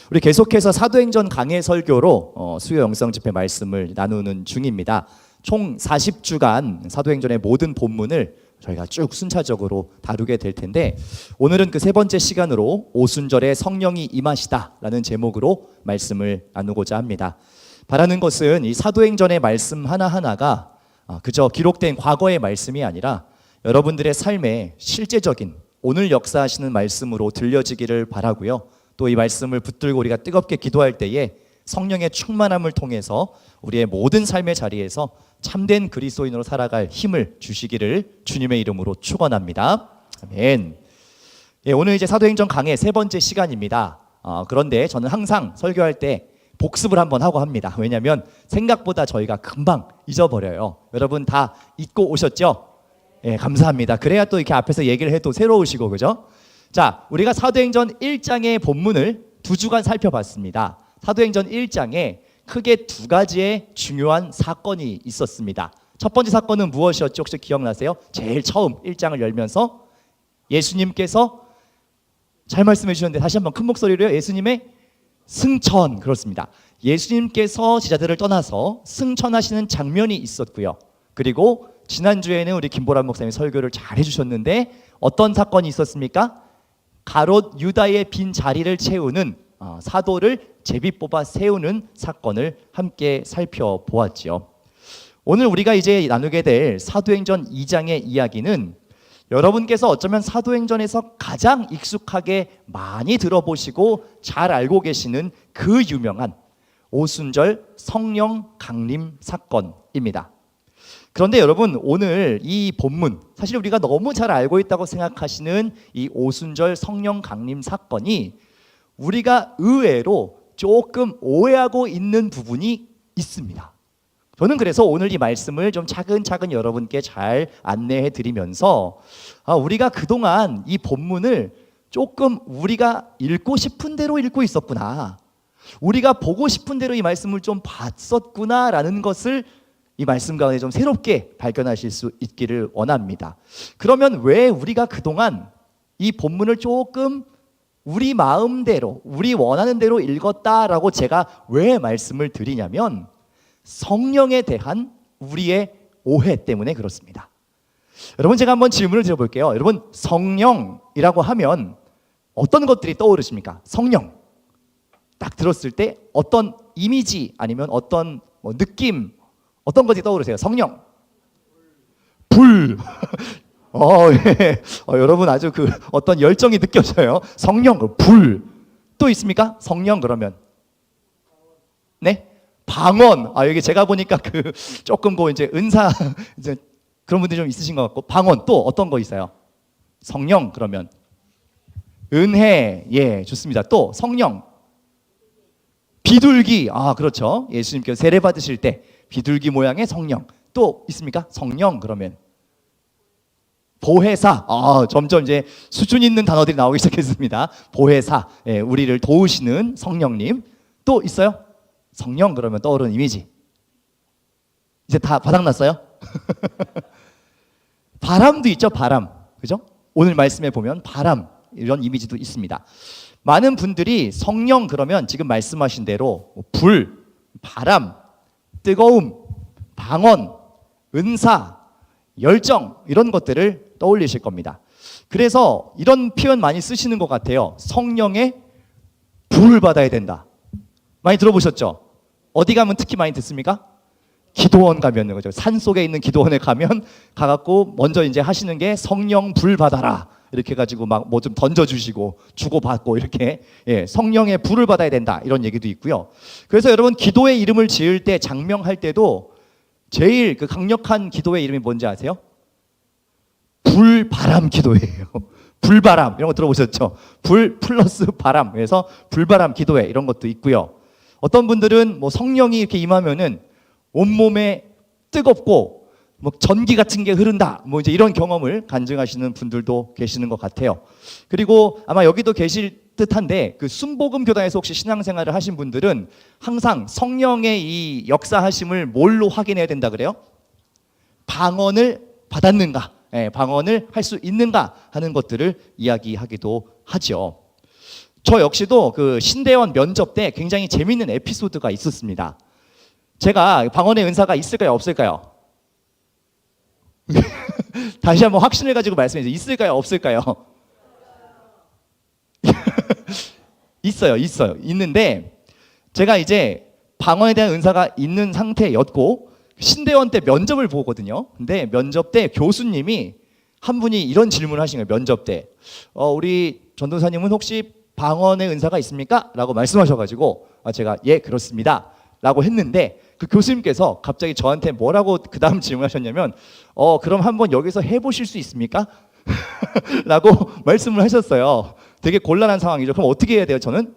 우리 계속해서 사도행전 강해 설교로 수요 영성 집회 말씀을 나누는 중입니다. 총 40주간 사도행전의 모든 본문을 저희가 쭉 순차적으로 다루게 될 텐데, 오늘은 그 세 번째 시간으로 오순절에 성령이 임하시다라는 제목으로 말씀을 나누고자 합니다. 바라는 것은 이 사도행전의 말씀 하나하나가 그저 기록된 과거의 말씀이 아니라 여러분들의 삶에 실제적인 오늘 역사하시는 말씀으로 들려지기를 바라고요. 또 이 말씀을 붙들고 우리가 뜨겁게 기도할 때에 성령의 충만함을 통해서 우리의 모든 삶의 자리에서 참된 그리스도인으로 살아갈 힘을 주시기를 주님의 이름으로 축원합니다. 아멘. 예, 오늘 이제 사도행전 강해 세 번째 시간입니다. 그런데 저는 항상 설교할 때 복습을 한번 하고 합니다. 왜냐하면 생각보다 저희가 금방 잊어버려요. 여러분 다 잊고 오셨죠? 예, 감사합니다. 그래야 또 이렇게 앞에서 얘기를 해도 새로우시고, 그죠? 자, 우리가 사도행전 1장의 본문을 2주간 살펴봤습니다. 사도행전 1장에 크게 두 가지의 중요한 사건이 있었습니다. 첫 번째 사건은 무엇이었죠? 혹시 기억나세요? 제일 처음 1장을 열면서 예수님께서, 잘 말씀해 주셨는데 다시 한번 큰 목소리로요. 예수님의 승천. 그렇습니다. 예수님께서 제자들을 떠나서 승천하시는 장면이 있었고요. 그리고 지난주에는 우리 김보람 목사님이 설교를 잘 해주셨는데 어떤 사건이 있었습니까? 가롯 유다의 빈 자리를 채우는 사도를 제비 뽑아 세우는 사건을 함께 살펴보았지요. 오늘 우리가 이제 나누게 될 사도행전 2장의 이야기는 여러분께서 어쩌면 사도행전에서 가장 익숙하게 많이 들어보시고 잘 알고 계시는 그 유명한 오순절 성령 강림 사건입니다. 그런데 여러분, 오늘 이 본문, 사실 우리가 너무 잘 알고 있다고 생각하시는 이 오순절 성령 강림 사건이 우리가 의외로 조금 오해하고 있는 부분이 있습니다. 저는 그래서 오늘 이 말씀을 좀 차근차근 여러분께 잘 안내해 드리면서 우리가 그동안 이 본문을 조금 우리가 읽고 싶은 대로 읽고 있었구나, 우리가 보고 싶은 대로 이 말씀을 좀 봤었구나 라는 것을 이 말씀 가운데 좀 새롭게 발견하실 수 있기를 원합니다. 그러면 왜 우리가 그동안 이 본문을 조금 우리 마음대로, 우리 원하는 대로 읽었다라고 제가 왜 말씀을 드리냐면, 성령에 대한 우리의 오해 때문에 그렇습니다. 여러분, 제가 한번 질문을 드려볼게요. 여러분, 성령이라고 하면 어떤 것들이 떠오르십니까? 성령 딱 들었을 때 어떤 이미지 아니면 어떤 느낌, 어떤 것이 떠오르세요? 성령, 불. 예. 여러분 아주 그 어떤 열정이 느껴져요. 성령, 불. 또 있습니까? 성령 그러면 네? 방언. 여기 제가 보니까 그 조금 이제 은사 이제 그런 분들이 좀 있으신 것 같고, 방언. 또 어떤 거 있어요? 성령 그러면 은혜. 예, 좋습니다. 또 성령, 비둘기. 그렇죠. 예수님께서 세례 받으실 때 비둘기 모양의 성령. 또 있습니까? 성령 그러면 보혜사. 점점 이제 수준 있는 단어들이 나오기 시작했습니다. 보혜사. 예, 우리를 도우시는 성령님. 또 있어요? 성령 그러면 떠오르는 이미지 이제 다 바닥났어요? 바람도 있죠. 바람, 그죠? 오늘 말씀에 보면 바람, 이런 이미지도 있습니다. 많은 분들이 성령 그러면 지금 말씀하신 대로 불, 바람, 뜨거움, 방언, 은사, 열정, 이런 것들을 떠올리실 겁니다. 그래서 이런 표현 많이 쓰시는 것 같아요. 성령의 불을 받아야 된다. 많이 들어보셨죠? 어디 가면 특히 많이 듣습니까? 기도원 가면, 그죠? 산 속에 있는 기도원에 가면 가갖고 먼저 이제 하시는 게 성령 불 받아라, 이렇게 해가지고 막 뭐 좀 던져주시고 주고받고 이렇게, 예, 성령의 불을 받아야 된다, 이런 얘기도 있고요. 그래서 여러분, 기도의 이름을 지을 때, 장명할 때도 제일 그 강력한 기도의 이름이 뭔지 아세요? 불바람 기도예요. 불바람, 이런 거 들어보셨죠? 불 플러스 바람, 그래서 불바람 기도회, 이런 것도 있고요. 어떤 분들은 성령이 이렇게 임하면은 온몸에 뜨겁고 전기 같은 게 흐른다, 이제 이런 경험을 간증하시는 분들도 계시는 것 같아요. 그리고 아마 여기도 계실 듯한데, 그 순복음 교단에서 혹시 신앙생활을 하신 분들은 항상 성령의 이 역사하심을 뭘로 확인해야 된다 그래요? 방언을 받았는가, 방언을 할 수 있는가 하는 것들을 이야기하기도 하죠. 저 역시도 그 신대원 면접 때 굉장히 재밌는 에피소드가 있었습니다. 제가 방언의 은사가 있을까요, 없을까요? 다시 한번 확신을 가지고 말씀해 주세요. 있을까요, 없을까요? 있어요. 있는데 제가 이제 방언에 대한 은사가 있는 상태였고 신대원 때 면접을 보거든요. 근데 면접 때 교수님이 한 분이 이런 질문을 하신 거예요. 면접 때 우리 전도사님은 혹시 방언의 은사가 있습니까? 라고 말씀하셔가지고 제가 예 그렇습니다 라고 했는데 그 교수님께서 갑자기 저한테 뭐라고 그 다음 질문하셨냐면 그럼 한번 여기서 해보실 수 있습니까? 라고 말씀을 하셨어요. 되게 곤란한 상황이죠. 그럼 어떻게 해야 돼요? 저는?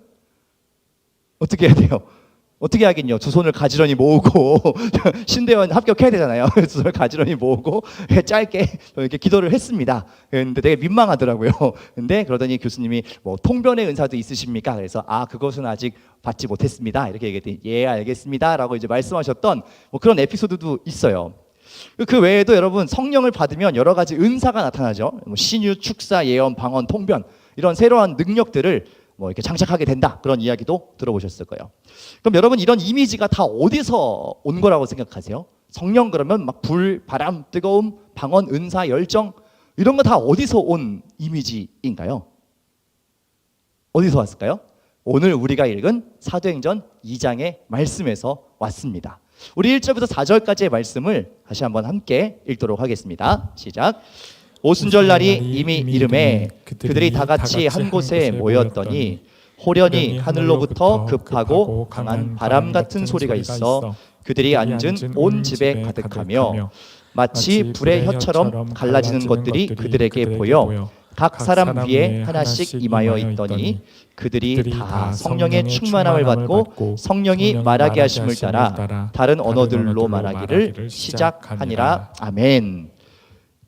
어떻게 해야 돼요? 어떻게 하긴요. 두 손을 가지런히 모으고 신대원 합격해야 되잖아요. 두 손을 가지런히 모으고 짧게 이렇게 기도를 했습니다. 근데 되게 민망하더라고요. 근데 그러더니 교수님이 뭐 통변의 은사도 있으십니까? 그래서 그것은 아직 받지 못했습니다. 이렇게 얘기했더니 예 알겠습니다라고 이제 말씀하셨던 뭐 그런 에피소드도 있어요. 그 외에도 여러분 성령을 받으면 여러 가지 은사가 나타나죠. 뭐 신유, 축사, 예언, 방언, 통변 이런 새로운 능력들을 뭐 이렇게 장착하게 된다 그런 이야기도 들어보셨을 거예요. 그럼 여러분 이런 이미지가 다 어디서 온 거라고 생각하세요? 성령 그러면 막 불, 바람, 뜨거움, 방언, 은사, 열정 이런 거 다 어디서 온 이미지인가요? 어디서 왔을까요? 오늘 우리가 읽은 사도행전 2장의 말씀에서 왔습니다. 우리 1절부터 4절까지의 말씀을 다시 한번 함께 읽도록 하겠습니다. 시작. 오순절날이 이미 이름에 그들이 다 같이 한 곳에 모였더니 호련히 하늘로부터 급하고 강한 바람 같은 소리가 있어 그들이 앉은 온 집에 가득하며 마치 불의 혀처럼 갈라지는 것들이 그들에게 보여 각 사람 위에 하나씩 임하여 있더니 그들이 다 성령의 충만함을 받고 성령이 말하게 하심을 따라 다른 언어들로 말하기를 시작하니라. 아멘.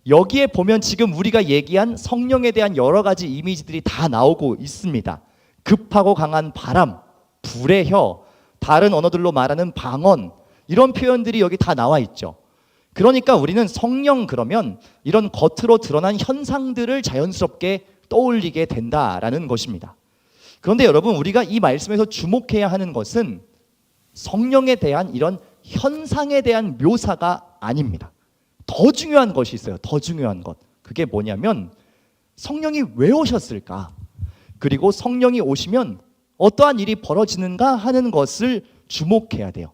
여기에 보면 지금 우리가 얘기한 성령에 대한 여러 가지 이미지들이 다 나오고 있습니다. 급하고 강한 바람, 불의 혀, 다른 언어들로 말하는 방언 이런 표현들이 여기 다 나와 있죠. 그러니까 우리는 성령 그러면 이런 겉으로 드러난 현상들을 자연스럽게 떠올리게 된다라는 것입니다. 그런데 여러분 우리가 이 말씀에서 주목해야 하는 것은 성령에 대한 이런 현상에 대한 묘사가 아닙니다. 더 중요한 것이 있어요. 더 중요한 것. 그게 뭐냐면 성령이 왜 오셨을까? 그리고 성령이 오시면 어떠한 일이 벌어지는가 하는 것을 주목해야 돼요.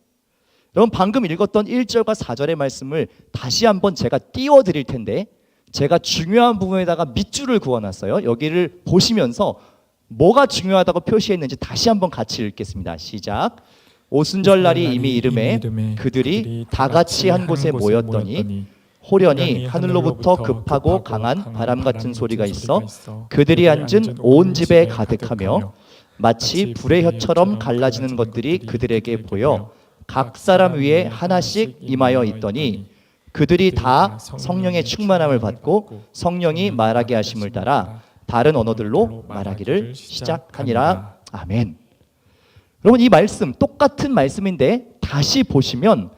여러분 방금 읽었던 1절과 4절의 말씀을 다시 한번 제가 띄워드릴 텐데 제가 중요한 부분에다가 밑줄을 그어놨어요. 여기를 보시면서 뭐가 중요하다고 표시했는지 다시 한번 같이 읽겠습니다. 시작. 오순절날이 이미 이름에 그들이 다 같이 한 곳에 모였더니 호련히 하늘로부터 급하고 강한 바람 같은 소리가 있어 그들이 앉은 온 집에 가득하며 마치 불의 혀처럼 갈라지는 것들이 그들에게 보여 각 사람 위에 하나씩 임하여 있더니 그들이 다 성령의 충만함을 받고 성령이 말하게 하심을 따라 다른 언어들로 말하기를 시작하니라. 아멘. 여러분 이 말씀 똑같은 말씀인데 다시 보시면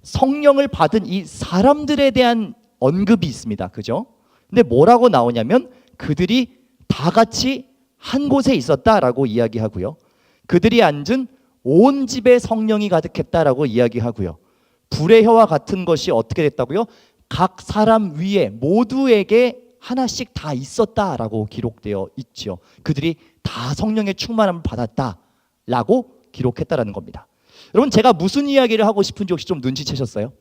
성령을 받은 이 사람들에 대한 언급이 있습니다. 그죠? 근데 뭐라고 나오냐면 그들이 다 같이 한 곳에 있었다라고 이야기하고요. 그들이 앉은 온 집에 성령이 가득했다라고 이야기하고요. 불의 혀와 같은 것이 어떻게 됐다고요? 각 사람 위에 모두에게 하나씩 다 있었다라고 기록되어 있죠. 그들이 다 성령의 충만함을 받았다라고 기록했다라는 겁니다. 여러분 제가 무슨 이야기를 하고 싶은지 혹시 좀 눈치채셨어요?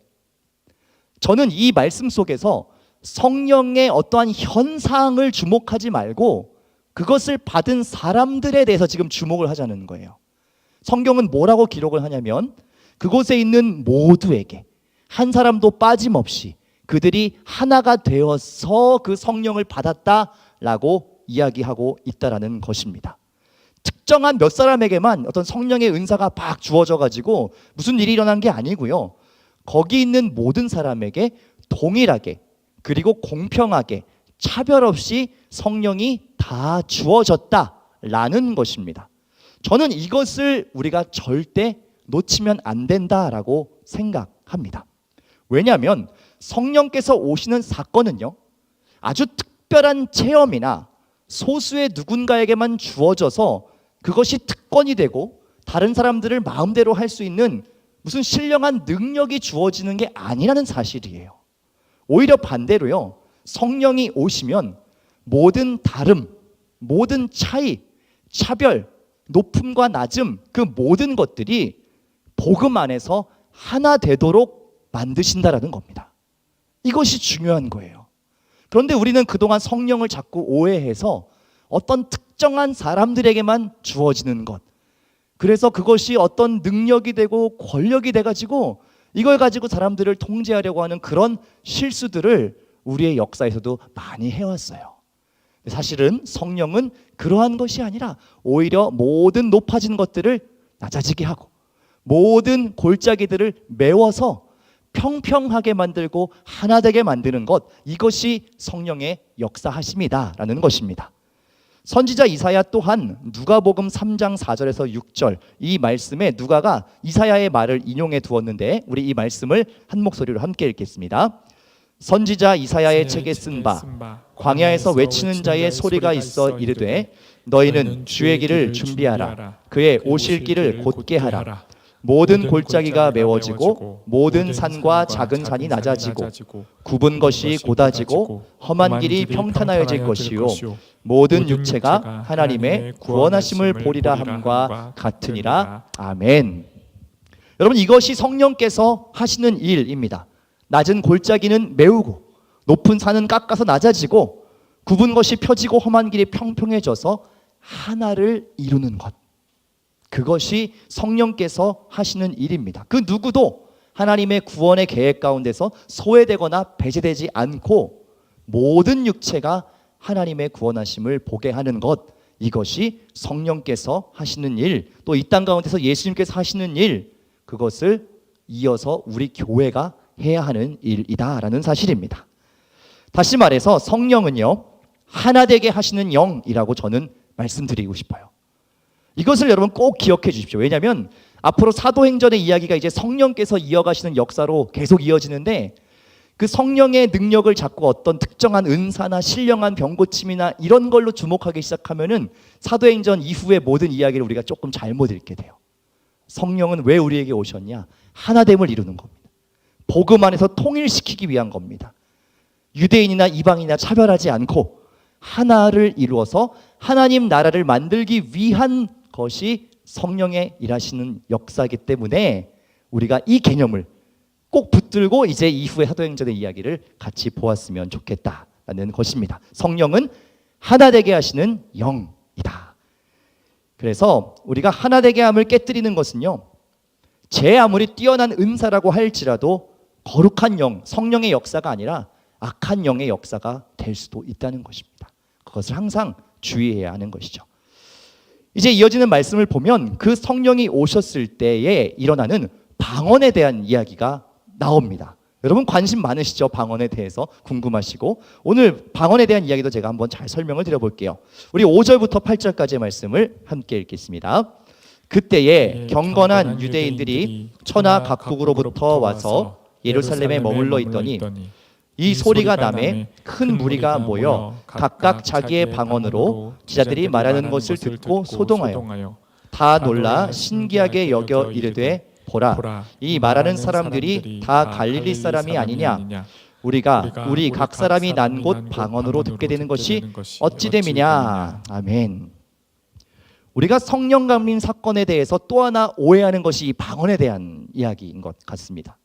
저는 이 말씀 속에서 성령의 어떠한 현상을 주목하지 말고 그것을 받은 사람들에 대해서 지금 주목을 하자는 거예요. 성경은 뭐라고 기록을 하냐면 그곳에 있는 모두에게 한 사람도 빠짐없이 그들이 하나가 되어서 그 성령을 받았다라고 이야기하고 있다라는 것입니다. 특정한 몇 사람에게만 어떤 성령의 은사가 막 주어져 가지고 무슨 일이 일어난 게 아니고요. 거기 있는 모든 사람에게 동일하게 그리고 공평하게 차별 없이 성령이 다 주어졌다라는 것입니다. 저는 이것을 우리가 절대 놓치면 안 된다라고 생각합니다. 왜냐하면 성령께서 오시는 사건은요, 아주 특별한 체험이나 소수의 누군가에게만 주어져서 그것이 특권이 되고 다른 사람들을 마음대로 할 수 있는 무슨 신령한 능력이 주어지는 게 아니라는 사실이에요. 오히려 반대로요, 성령이 오시면 모든 다름, 모든 차이, 차별, 높음과 낮음, 그 모든 것들이 복음 안에서 하나 되도록 만드신다라는 겁니다. 이것이 중요한 거예요. 그런데 우리는 그동안 성령을 자꾸 오해해서 어떤 특정한 사람들에게만 주어지는 것, 그래서 그것이 어떤 능력이 되고 권력이 돼가지고 이걸 가지고 사람들을 통제하려고 하는 그런 실수들을 우리의 역사에서도 많이 해왔어요. 사실은 성령은 그러한 것이 아니라 오히려 모든 높아진 것들을 낮아지게 하고 모든 골짜기들을 메워서 평평하게 만들고 하나 되게 만드는 것, 이것이 성령의 역사하심이다라는 것입니다. 선지자 이사야 또한 누가복음 3장 4절에서 6절 이 말씀에 누가가 이사야의 말을 인용해 두었는데 우리 이 말씀을 한 목소리로 함께 읽겠습니다. 선지자 이사야의 책에 쓴 바 광야에서 외치는 자의 소리가 있어 이르되 너희는 주의 길을 준비하라. 그의 오실 길을 곧게 하라. 모든 골짜기가 메워지고 모든 산과 작은 산이 낮아지고 굽은 것이 곧아지고 험한 길이 평탄하여질 것이요 모든 육체가 하나님의 구원하심을 보리라 함과 같으니라. 아멘. 여러분, 이것이 성령께서 하시는 일입니다. 낮은 골짜기는 메우고 높은 산은 깎아서 낮아지고 굽은 것이 펴지고 험한 길이 평평해져서 하나를 이루는 것, 그것이 성령께서 하시는 일입니다. 그 누구도 하나님의 구원의 계획 가운데서 소외되거나 배제되지 않고 모든 육체가 하나님의 구원하심을 보게 하는 것, 이것이 성령께서 하시는 일, 또 이 땅 가운데서 예수님께서 하시는 일, 그것을 이어서 우리 교회가 해야 하는 일이다라는 사실입니다. 다시 말해서 성령은요, 하나 되게 하시는 영이라고 저는 말씀드리고 싶어요. 이것을 여러분 꼭 기억해 주십시오. 왜냐하면 앞으로 사도행전의 이야기가 이제 성령께서 이어가시는 역사로 계속 이어지는데, 그 성령의 능력을 자꾸 어떤 특정한 은사나 신령한 병고침이나 이런 걸로 주목하기 시작하면은 사도행전 이후의 모든 이야기를 우리가 조금 잘못 읽게 돼요. 성령은 왜 우리에게 오셨냐? 하나됨을 이루는 겁니다. 복음 안에서 통일시키기 위한 겁니다. 유대인이나 이방인이나 차별하지 않고 하나를 이루어서 하나님 나라를 만들기 위한 것이 성령의 일하시는 역사이기 때문에 우리가 이 개념을 꼭 붙들고 이제 이후의 사도행전의 이야기를 같이 보았으면 좋겠다라는 것입니다. 성령은 하나 되게 하시는 영이다. 그래서 우리가 하나 되게 함을 깨뜨리는 것은요, 제 아무리 뛰어난 은사라고 할지라도 거룩한 영, 성령의 역사가 아니라 악한 영의 역사가 될 수도 있다는 것입니다. 그것을 항상 주의해야 하는 것이죠. 이제 이어지는 말씀을 보면 그 성령이 오셨을 때에 일어나는 방언에 대한 이야기가 나옵니다. 여러분 관심 많으시죠? 방언에 대해서 궁금하시고, 오늘 방언에 대한 이야기도 제가 한번 잘 설명을 드려볼게요. 우리 5절부터 8절까지의 말씀을 함께 읽겠습니다. 그때에 경건한 유대인들이 천하 각국으로부터 와서 예루살렘에 머물러 있더니 이 소리가 나매 큰 무리가 모여 각각 자기의 방언으로 지자들이 말하는 것을 듣고 소동하여 다 놀라 신기하게 여겨 이르되 보라, 이 말하는 사람들이 다 갈릴리 사람이 아니냐? 우리 각 사람이 난 곳 방언으로 듣게 되는 것이 어찌 됨이냐? 아멘. 우리가 성령 감림 사건에 대해서 또 하나 오해하는 것이 이 방언에 대한 이야기인 것 같습니다.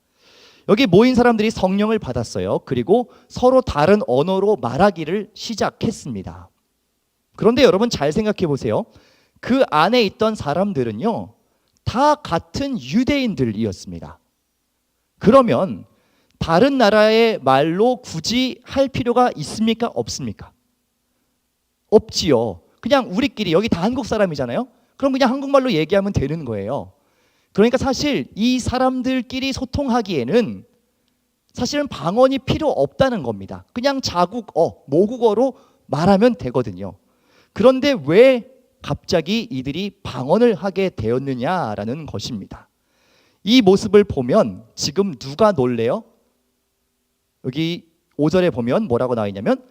여기 모인 사람들이 성령을 받았어요. 그리고 서로 다른 언어로 말하기를 시작했습니다. 그런데 여러분 잘 생각해 보세요. 그 안에 있던 사람들은요, 다 같은 유대인들이었습니다. 그러면 다른 나라의 말로 굳이 할 필요가 있습니까? 없습니까? 없지요. 그냥 우리끼리, 여기 다 한국 사람이잖아요. 그럼 그냥 한국말로 얘기하면 되는 거예요. 그러니까 사실 이 사람들끼리 소통하기에는 사실은 방언이 필요 없다는 겁니다. 그냥 자국어, 모국어로 말하면 되거든요. 그런데 왜 갑자기 이들이 방언을 하게 되었느냐라는 것입니다. 이 모습을 보면 지금 누가 놀래요? 여기 5절에 보면 뭐라고 나와 있냐면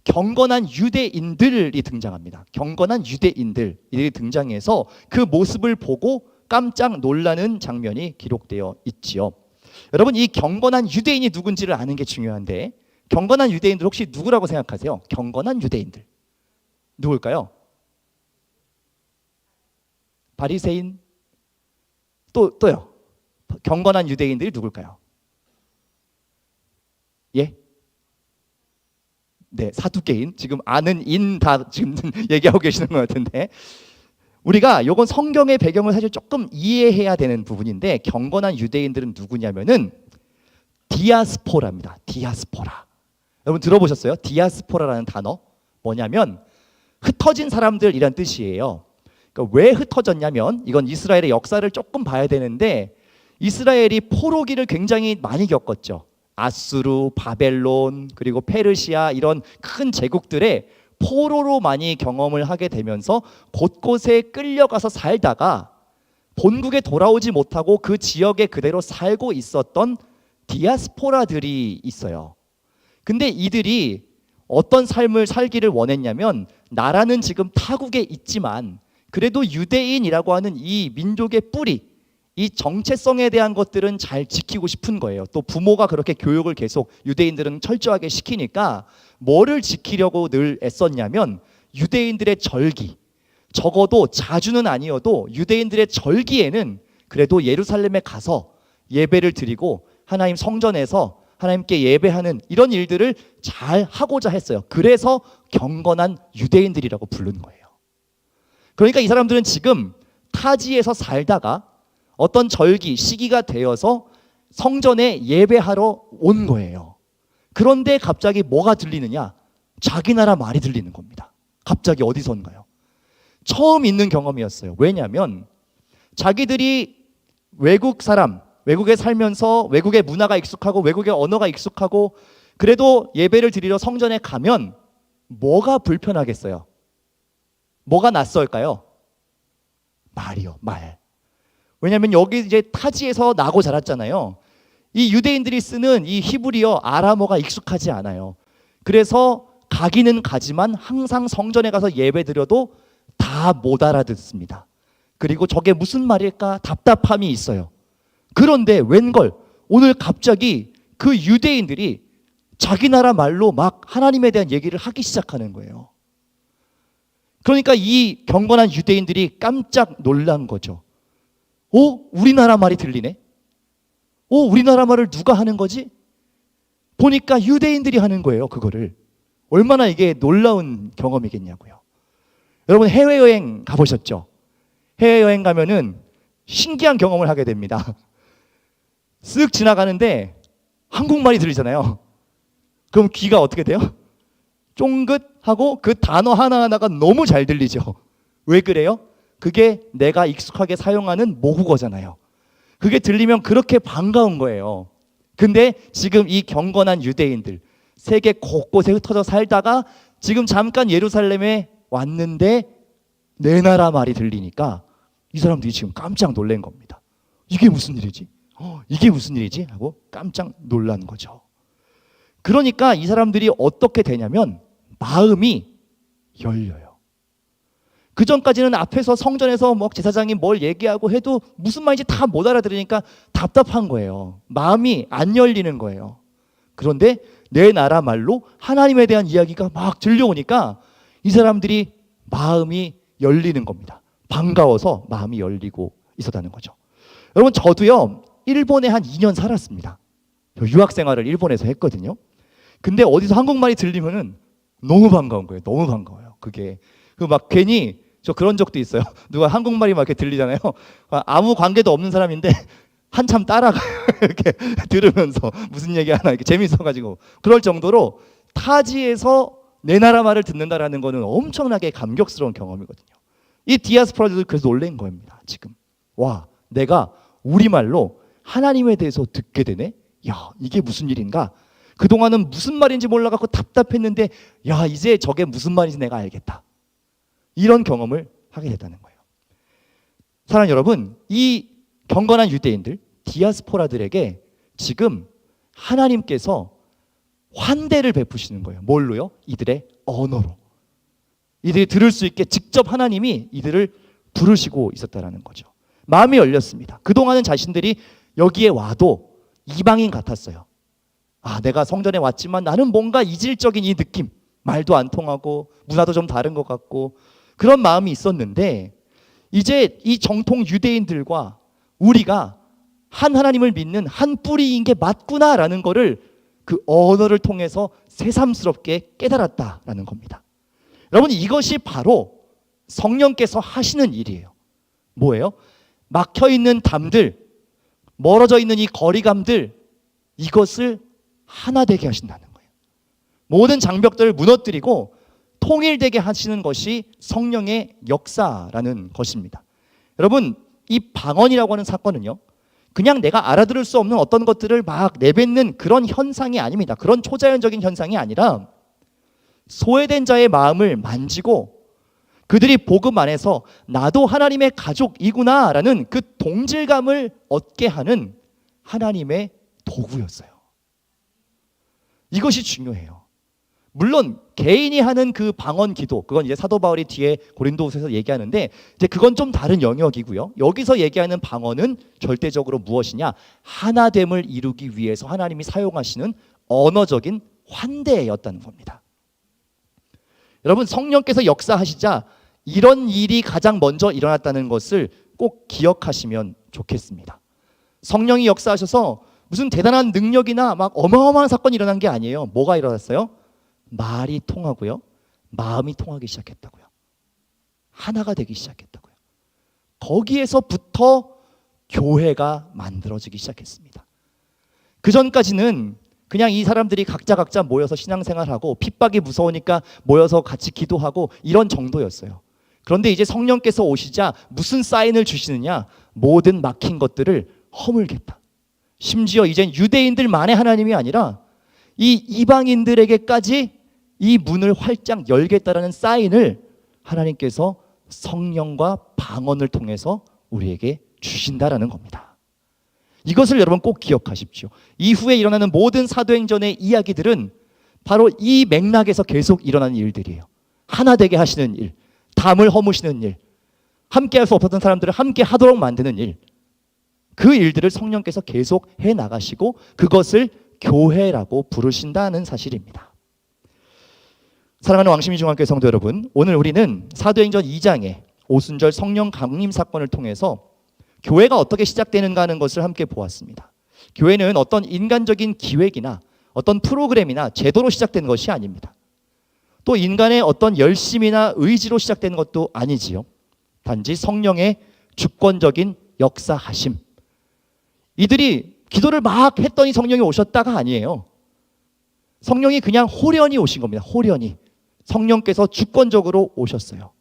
경건한 유대인들이 등장합니다. 경건한 유대인들이 등장해서 그 모습을 보고 깜짝 놀라는 장면이 기록되어 있지요. 여러분, 이 경건한 유대인이 누군지를 아는 게 중요한데, 경건한 유대인들 혹시 누구라고 생각하세요? 경건한 유대인들 누굴까요? 바리새인? 또요? 경건한 유대인들이 누굴까요? 예? 네, 사두개인. 지금 아는 인 다 지금 얘기하고 계시는 것 같은데, 우리가 요건 성경의 배경을 사실 조금 이해해야 되는 부분인데, 경건한 유대인들은 누구냐면은 디아스포라입니다. 디아스포라. 여러분 들어보셨어요? 디아스포라라는 단어 뭐냐면 흩어진 사람들이란 뜻이에요. 그러니까 왜 흩어졌냐면, 이건 이스라엘의 역사를 조금 봐야 되는데, 이스라엘이 포로기를 굉장히 많이 겪었죠. 아수르, 바벨론, 그리고 페르시아, 이런 큰 제국들의 포로로 많이 경험을 하게 되면서 곳곳에 끌려가서 살다가 본국에 돌아오지 못하고 그 지역에 그대로 살고 있었던 디아스포라들이 있어요. 근데 이들이 어떤 삶을 살기를 원했냐면, 나라는 지금 타국에 있지만 그래도 유대인이라고 하는 이 민족의 뿌리, 이 정체성에 대한 것들은 잘 지키고 싶은 거예요. 또 부모가 그렇게 교육을 계속 유대인들은 철저하게 시키니까 뭐를 지키려고 늘 애썼냐면, 유대인들의 절기, 적어도 자주는 아니어도 유대인들의 절기에는 그래도 예루살렘에 가서 예배를 드리고 하나님 성전에서 하나님께 예배하는 이런 일들을 잘 하고자 했어요. 그래서 경건한 유대인들이라고 부른 거예요. 그러니까 이 사람들은 지금 타지에서 살다가 어떤 절기, 시기가 되어서 성전에 예배하러 온 거예요. 그런데 갑자기 뭐가 들리느냐? 자기 나라 말이 들리는 겁니다. 갑자기 어디선가요? 처음 있는 경험이었어요. 왜냐하면 자기들이 외국 사람, 외국에 살면서 외국의 문화가 익숙하고 외국의 언어가 익숙하고 그래도 예배를 드리러 성전에 가면 뭐가 불편하겠어요? 뭐가 낯설까요? 말이요, 말. 왜냐하면 여기 이제 타지에서 나고 자랐잖아요. 이 유대인들이 쓰는 이 히브리어, 아람어가 익숙하지 않아요. 그래서 가기는 가지만 항상 성전에 가서 예배 드려도 다 못 알아듣습니다. 그리고 저게 무슨 말일까 답답함이 있어요. 그런데 웬걸 오늘 갑자기 그 유대인들이 자기 나라 말로 막 하나님에 대한 얘기를 하기 시작하는 거예요. 그러니까 이 경건한 유대인들이 깜짝 놀란 거죠. 우리나라 말이 들리네? 우리나라 말을 누가 하는 거지? 보니까 유대인들이 하는 거예요, 그거를. 얼마나 이게 놀라운 경험이겠냐고요. 여러분 해외여행 가보셨죠? 해외여행 가면은 신기한 경험을 하게 됩니다. 쓱 지나가는데 한국말이 들리잖아요. 그럼 귀가 어떻게 돼요? 쫑긋하고 그 단어 하나하나가 너무 잘 들리죠. 왜 그래요? 그게 내가 익숙하게 사용하는 모국어잖아요. 그게 들리면 그렇게 반가운 거예요. 근데 지금 이 경건한 유대인들, 세계 곳곳에 흩어져 살다가 지금 잠깐 예루살렘에 왔는데 내 나라 말이 들리니까 이 사람들이 지금 깜짝 놀란 겁니다. 이게 무슨 일이지? 이게 무슨 일이지? 하고 깜짝 놀란 거죠. 그러니까 이 사람들이 어떻게 되냐면 마음이 열려요. 그 전까지는 앞에서 성전에서 뭐 제사장이 뭘 얘기하고 해도 무슨 말인지 다 못 알아들으니까 답답한 거예요. 마음이 안 열리는 거예요. 그런데 내 나라 말로 하나님에 대한 이야기가 막 들려오니까 이 사람들이 마음이 열리는 겁니다. 반가워서 마음이 열리고 있었다는 거죠. 여러분 저도요 일본에 한 2년 살았습니다. 유학 생활을 일본에서 했거든요. 근데 어디서 한국말이 들리면은 너무 반가운 거예요. 너무 반가워요. 그게 그 막 괜히 저 그런 적도 있어요. 누가 한국말이 막 이렇게 들리잖아요. 아무 관계도 없는 사람인데 한참 따라가요. 이렇게 들으면서 무슨 얘기 하나 이렇게 재밌어가지고 그럴 정도로 타지에서 내 나라 말을 듣는다라는 거는 엄청나게 감격스러운 경험이거든요. 이 디아스포라들도 그래서 놀란 겁니다. 지금 와 내가 우리말로 하나님에 대해서 듣게 되네. 야 이게 무슨 일인가? 그동안은 무슨 말인지 몰라갖고 답답했는데 야 이제 저게 무슨 말인지 내가 알겠다. 이런 경험을 하게 됐다는 거예요. 사랑하는 여러분, 이 경건한 유대인들, 디아스포라들에게 지금 하나님께서 환대를 베푸시는 거예요. 뭘로요? 이들의 언어로. 이들이 들을 수 있게 직접 하나님이 이들을 부르시고 있었다라는 거죠. 마음이 열렸습니다. 그동안은 자신들이 여기에 와도 이방인 같았어요. 내가 성전에 왔지만 나는 뭔가 이질적인 이 느낌, 말도 안 통하고 문화도 좀 다른 것 같고 그런 마음이 있었는데 이제 이 정통 유대인들과 우리가 한 하나님을 믿는 한 뿌리인 게 맞구나라는 거를 그 언어를 통해서 새삼스럽게 깨달았다라는 겁니다. 여러분, 이것이 바로 성령께서 하시는 일이에요. 뭐예요? 막혀있는 담들, 멀어져 있는 이 거리감들, 이것을 하나 되게 하신다는 거예요. 모든 장벽들을 무너뜨리고 통일되게 하시는 것이 성령의 역사라는 것입니다. 여러분, 이 방언이라고 하는 사건은요, 그냥 내가 알아들을 수 없는 어떤 것들을 막 내뱉는 그런 현상이 아닙니다. 그런 초자연적인 현상이 아니라 소외된 자의 마음을 만지고 그들이 복음 안에서 나도 하나님의 가족이구나라는 그 동질감을 얻게 하는 하나님의 도구였어요. 이것이 중요해요. 물론 개인이 하는 그 방언 기도, 그건 이제 사도 바울이 뒤에 고린도후서에서 얘기하는데 이제 그건 좀 다른 영역이고요. 여기서 얘기하는 방언은 절대적으로 무엇이냐? 하나됨을 이루기 위해서 하나님이 사용하시는 언어적인 환대였다는 겁니다. 여러분, 성령께서 역사하시자 이런 일이 가장 먼저 일어났다는 것을 꼭 기억하시면 좋겠습니다. 성령이 역사하셔서 무슨 대단한 능력이나 막 어마어마한 사건이 일어난 게 아니에요. 뭐가 일어났어요? 말이 통하고요, 마음이 통하기 시작했다고요. 하나가 되기 시작했다고요. 거기에서부터 교회가 만들어지기 시작했습니다. 그 전까지는 그냥 이 사람들이 각자 모여서 신앙생활하고 핍박이 무서우니까 모여서 같이 기도하고 이런 정도였어요. 그런데 이제 성령께서 오시자 무슨 사인을 주시느냐? 모든 막힌 것들을 허물겠다. 심지어 이젠 유대인들만의 하나님이 아니라 이 이방인들에게까지 이 문을 활짝 열겠다라는 사인을 하나님께서 성령과 방언을 통해서 우리에게 주신다라는 겁니다. 이것을 여러분 꼭 기억하십시오. 이후에 일어나는 모든 사도행전의 이야기들은 바로 이 맥락에서 계속 일어나는 일들이에요. 하나 되게 하시는 일, 담을 허무시는 일, 함께 할 수 없었던 사람들을 함께 하도록 만드는 일, 그 일들을 성령께서 계속 해나가시고 그것을 교회라고 부르신다는 사실입니다. 사랑하는 왕심이 중학교 성도 여러분, 오늘 우리는 사도행전 2장의 오순절 성령 강림 사건을 통해서 교회가 어떻게 시작되는가 하는 것을 함께 보았습니다. 교회는 어떤 인간적인 기획이나 어떤 프로그램이나 제도로 시작된 것이 아닙니다. 또 인간의 어떤 열심이나 의지로 시작된 것도 아니지요. 단지 성령의 주권적인 역사하심. 이들이 기도를 막 했더니 성령이 오셨다가 아니에요. 성령이 그냥 호련히 오신 겁니다. 호련히. 성령께서 주권적으로 오셨어요.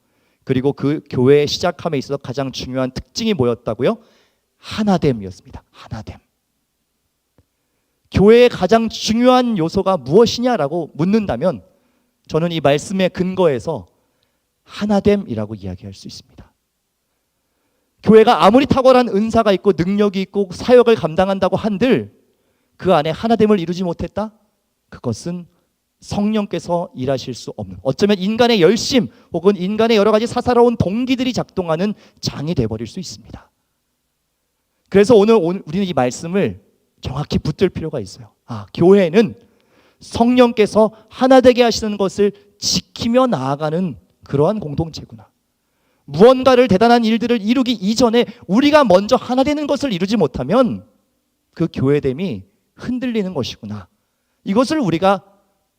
그리고 그 교회의 시작함에 있어서 가장 중요한 특징이 뭐였다고요? 하나됨이었습니다. 하나됨. 교회의 가장 중요한 요소가 무엇이냐라고 묻는다면 저는 이 말씀의 근거에서 하나됨이라고 이야기할 수 있습니다. 교회가 아무리 탁월한 은사가 있고 능력이 있고 사역을 감당한다고 한들 그 안에 하나됨을 이루지 못했다? 그것은 성령께서 일하실 수 없는, 어쩌면 인간의 열심 혹은 인간의 여러 가지 사사로운 동기들이 작동하는 장이 되어버릴 수 있습니다. 그래서 오늘 우리는 이 말씀을 정확히 붙들 필요가 있어요. 교회는 성령께서 하나 되게 하시는 것을 지키며 나아가는 그러한 공동체구나. 무언가를 대단한 일들을 이루기 이전에 우리가 먼저 하나 되는 것을 이루지 못하면 그 교회됨이 흔들리는 것이구나. 이것을 우리가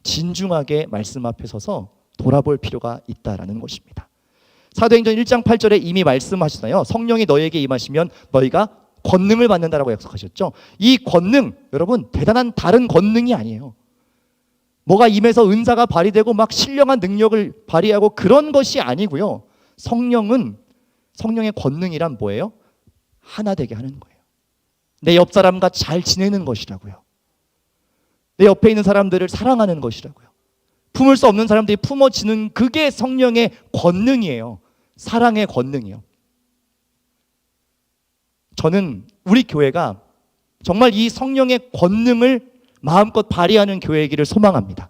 진중하게 말씀 앞에 서서 돌아볼 필요가 있다라는 것입니다. 사도행전 1장 8절에 이미 말씀하시나요? 성령이 너희에게 임하시면 너희가 권능을 받는다라고 약속하셨죠. 이 권능, 여러분 대단한 다른 권능이 아니에요. 뭐가 임해서 은사가 발휘되고 막 신령한 능력을 발휘하고 그런 것이 아니고요. 성령의 권능이란 뭐예요? 하나 되게 하는 거예요. 내 옆 사람과 잘 지내는 것이라고요. 내 옆에 있는 사람들을 사랑하는 것이라고요. 품을 수 없는 사람들이 품어지는 그게 성령의 권능이에요. 사랑의 권능이요. 저는 우리 교회가 정말 이 성령의 권능을 마음껏 발휘하는 교회이기를 소망합니다.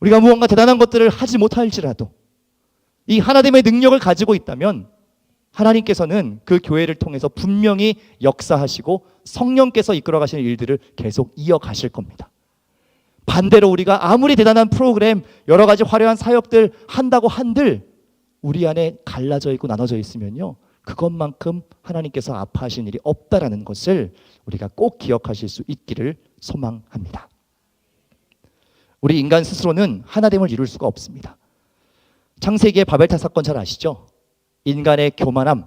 우리가 무언가 대단한 것들을 하지 못할지라도 이 하나됨의 능력을 가지고 있다면 하나님께서는 그 교회를 통해서 분명히 역사하시고 성령께서 이끌어 가시는 일들을 계속 이어가실 겁니다. 반대로 우리가 아무리 대단한 프로그램, 여러 가지 화려한 사역들 한다고 한들 우리 안에 갈라져 있고 나눠져 있으면요, 그것만큼 하나님께서 아파하신 일이 없다라는 것을 우리가 꼭 기억하실 수 있기를 소망합니다. 우리 인간 스스로는 하나됨을 이룰 수가 없습니다. 창세기의 바벨탑 사건 잘 아시죠? 인간의 교만함,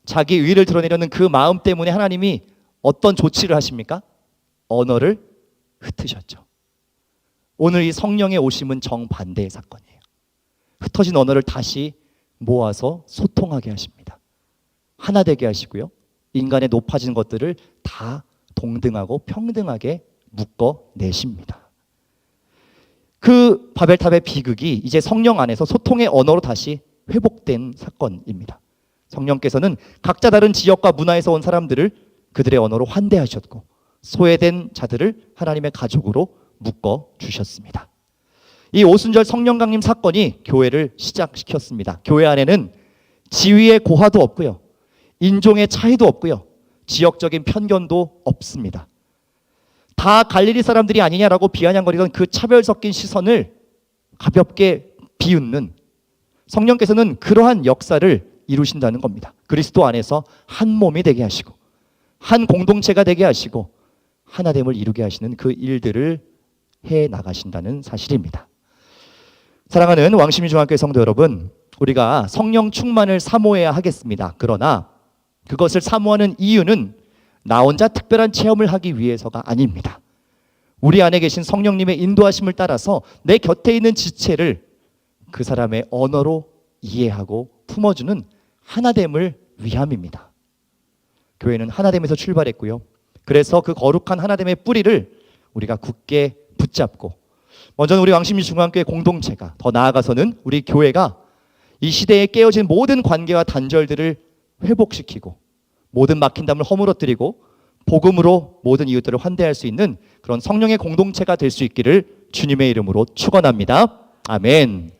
자기 의를 드러내려는 그 마음 때문에 하나님이 어떤 조치를 하십니까? 언어를 흩으셨죠. 오늘 이 성령의 오심은 정반대의 사건이에요. 흩어진 언어를 다시 모아서 소통하게 하십니다. 하나 되게 하시고요, 인간의 높아진 것들을 다 동등하고 평등하게 묶어내십니다. 그 바벨탑의 비극이 이제 성령 안에서 소통의 언어로 다시 회복된 사건입니다. 성령께서는 각자 다른 지역과 문화에서 온 사람들을 그들의 언어로 환대하셨고 소외된 자들을 하나님의 가족으로 묶어주셨습니다. 이 오순절 성령 강림 사건이 교회를 시작시켰습니다. 교회 안에는 지위의 고하도 없고요, 인종의 차이도 없고요, 지역적인 편견도 없습니다. 다 갈릴리 사람들이 아니냐라고 비아냥거리던 그 차별 섞인 시선을 가볍게 비웃는 성령께서는 그러한 역사를 이루신다는 겁니다. 그리스도 안에서 한 몸이 되게 하시고 한 공동체가 되게 하시고 하나됨을 이루게 하시는 그 일들을 해 나가신다는 사실입니다. 사랑하는 왕심리 중학교 성도 여러분, 우리가 성령 충만을 사모해야 하겠습니다. 그러나 그것을 사모하는 이유는 나 혼자 특별한 체험을 하기 위해서가 아닙니다. 우리 안에 계신 성령님의 인도하심을 따라서 내 곁에 있는 지체를 그 사람의 언어로 이해하고 품어주는 하나됨을 위함입니다. 교회는 하나됨에서 출발했고요, 그래서 그 거룩한 하나됨의 뿌리를 우리가 굳게 붙잡고, 먼저는 우리 왕심리 중앙교회 공동체가, 더 나아가서는 우리 교회가 이 시대에 깨어진 모든 관계와 단절들을 회복시키고 모든 막힌담을 허물어뜨리고 복음으로 모든 이웃들을 환대할 수 있는 그런 성령의 공동체가 될 수 있기를 주님의 이름으로 축원합니다. 아멘.